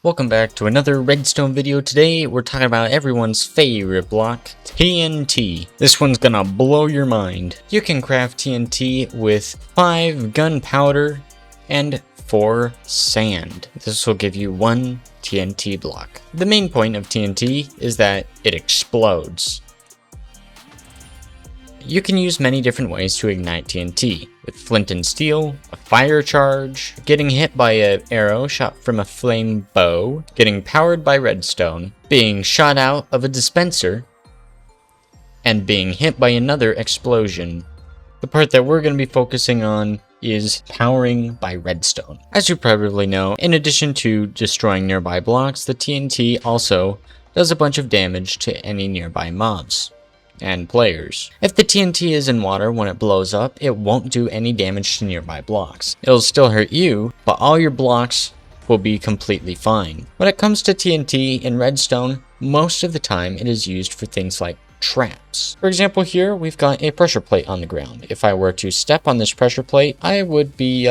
Welcome back to another redstone video. Today we're talking about everyone's favorite block, TNT. This one's gonna blow your mind. You can craft TNT with 5 gunpowder and 4 sand. This will give you 1 TNT block. The main point of TNT is that it explodes. You can use many different ways to ignite TNT, with flint and steel, a fire charge, getting hit by an arrow shot from a flame bow, getting powered by redstone, being shot out of a dispenser, and being hit by another explosion. The part that we're going to be focusing on is powering by redstone. As you probably know, in addition to destroying nearby blocks, the TNT also does a bunch of damage to any nearby mobs and players. If the TNT is in water when it blows up, it won't do any damage to nearby blocks. It'll still hurt you, but all your blocks will be completely fine. When it comes to TNT in redstone, most of the time it is used for things like traps. For example, here we've got a pressure plate on the ground. If I were to step on this pressure plate, I would be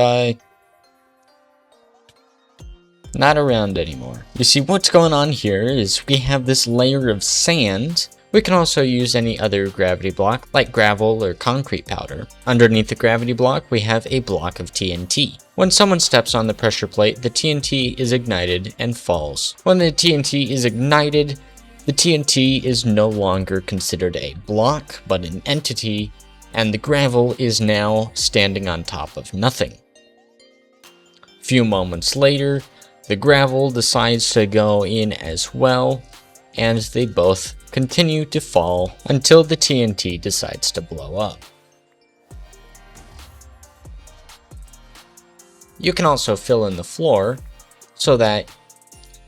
not around anymore. You see, what's going on here is we have this layer of sand. We can also use any other gravity block, like gravel or concrete powder. Underneath the gravity block, we have a block of TNT. When someone steps on the pressure plate, the TNT is ignited and falls. When the TNT is ignited, the TNT is no longer considered a block, but an entity, and the gravel is now standing on top of nothing. A few moments later, the gravel decides to go in as well, and they both continue to fall until the TNT decides to blow up. You can also fill in the floor so that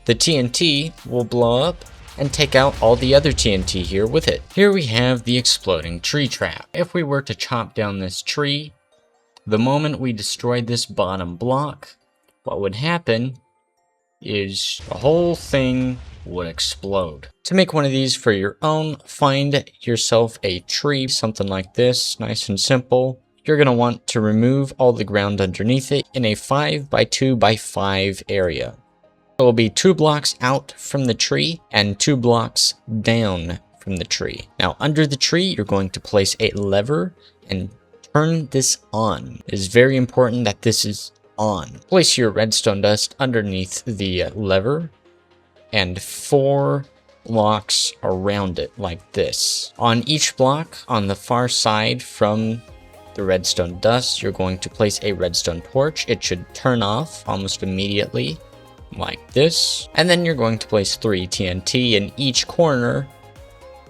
the TNT will blow up and take out all the other TNT here with it. Here we have the exploding tree trap. If we were to chop down this tree, the moment we destroyed this bottom block, what would happen is the whole thing would explode. To make one of these for your own, find yourself a tree, something like this, nice and simple. You're going to want to remove all the ground underneath it in a 5x2x5 area. It will be 2 blocks out from the tree and 2 blocks down from the tree. Now under the tree, you're going to place a lever and turn this on. It is very important that this is on. Place your redstone dust underneath the lever and 4 blocks around it like this. On each block on the far side from the redstone dust, you're going to place a redstone torch. It should turn off almost immediately like this. And then you're going to place 3 TNT in each corner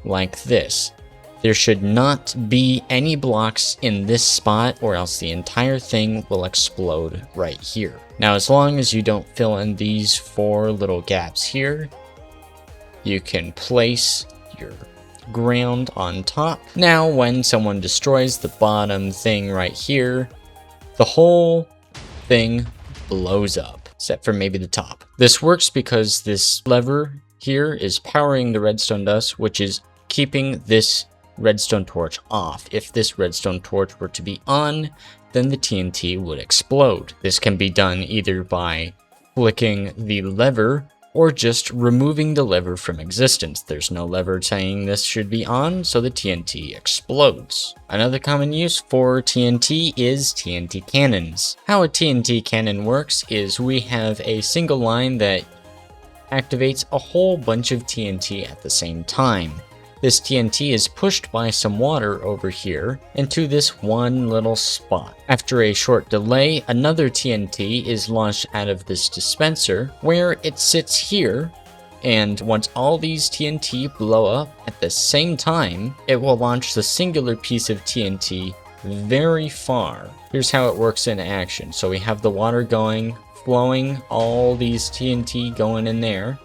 like this. There should not be any blocks in this spot or else the entire thing will explode right here. Now, as long as you don't fill in these 4 little gaps here, you can place your ground on top. Now, when someone destroys the bottom thing right here, the whole thing blows up, except for maybe the top. This works because this lever here is powering the redstone dust, which is keeping this redstone torch off. If this redstone torch were to be on, then the TNT would explode. This can be done either by flicking the lever or just removing the lever from existence. There's no lever saying this should be on, so the TNT explodes. Another common use for TNT is TNT cannons. How a TNT cannon works is we have a single line that activates a whole bunch of TNT at the same time. This TNT is pushed by some water over here into this one little spot. After a short delay, another TNT is launched out of this dispenser where it sits here, and once all these TNT blow up at the same time, it will launch the singular piece of TNT very far. Here's how it works in action. So we have the water going, flowing, all these TNT going in there,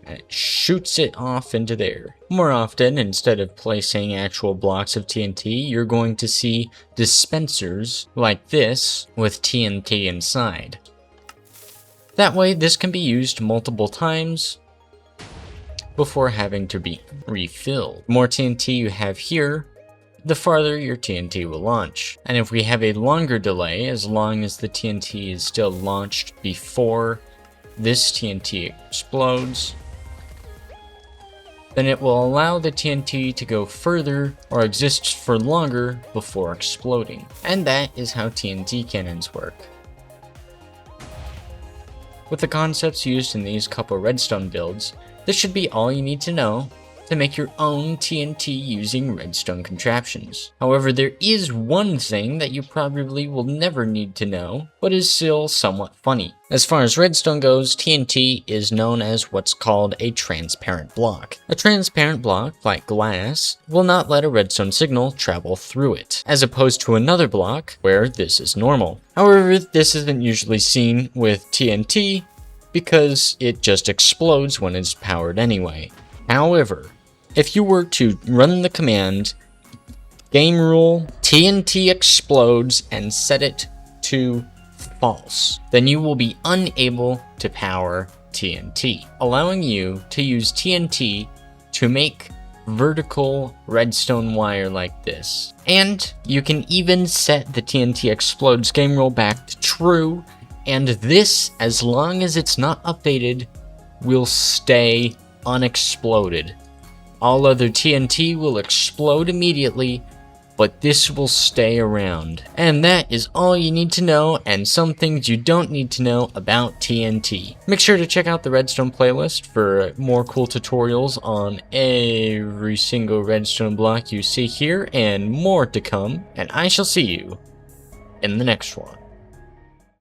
and it shoots it off into there. More often, instead of placing actual blocks of TNT, you're going to see dispensers like this with TNT inside. That way, this can be used multiple times before having to be refilled. The more TNT you have here, the farther your TNT will launch. And if we have a longer delay, as long as the TNT is still launched before this TNT explodes, then it will allow the TNT to go further or exist for longer before exploding. And that is how TNT cannons work. With the concepts used in these couple redstone builds, this should be all you need to know to make your own TNT using redstone contraptions. However, there is one thing that you probably will never need to know, but is still somewhat funny. As far as redstone goes, TNT is known as what's called a transparent block. A transparent block, like glass, will not let a redstone signal travel through it, as opposed to another block where this is normal. However, this isn't usually seen with TNT because it just explodes when it's powered anyway. However, if you were to run the command game rule TNT explodes and set it to false, then you will be unable to power TNT, allowing you to use TNT to make vertical redstone wire like this. And you can even set the TNT explodes game rule back to true, and this, as long as it's not updated, will stay unexploded. All other TNT will explode immediately, but this will stay around. And that is all you need to know, and some things you don't need to know about TNT. Make sure to check out the redstone playlist for more cool tutorials on every single redstone block you see here, and more to come, and I shall see you in the next one.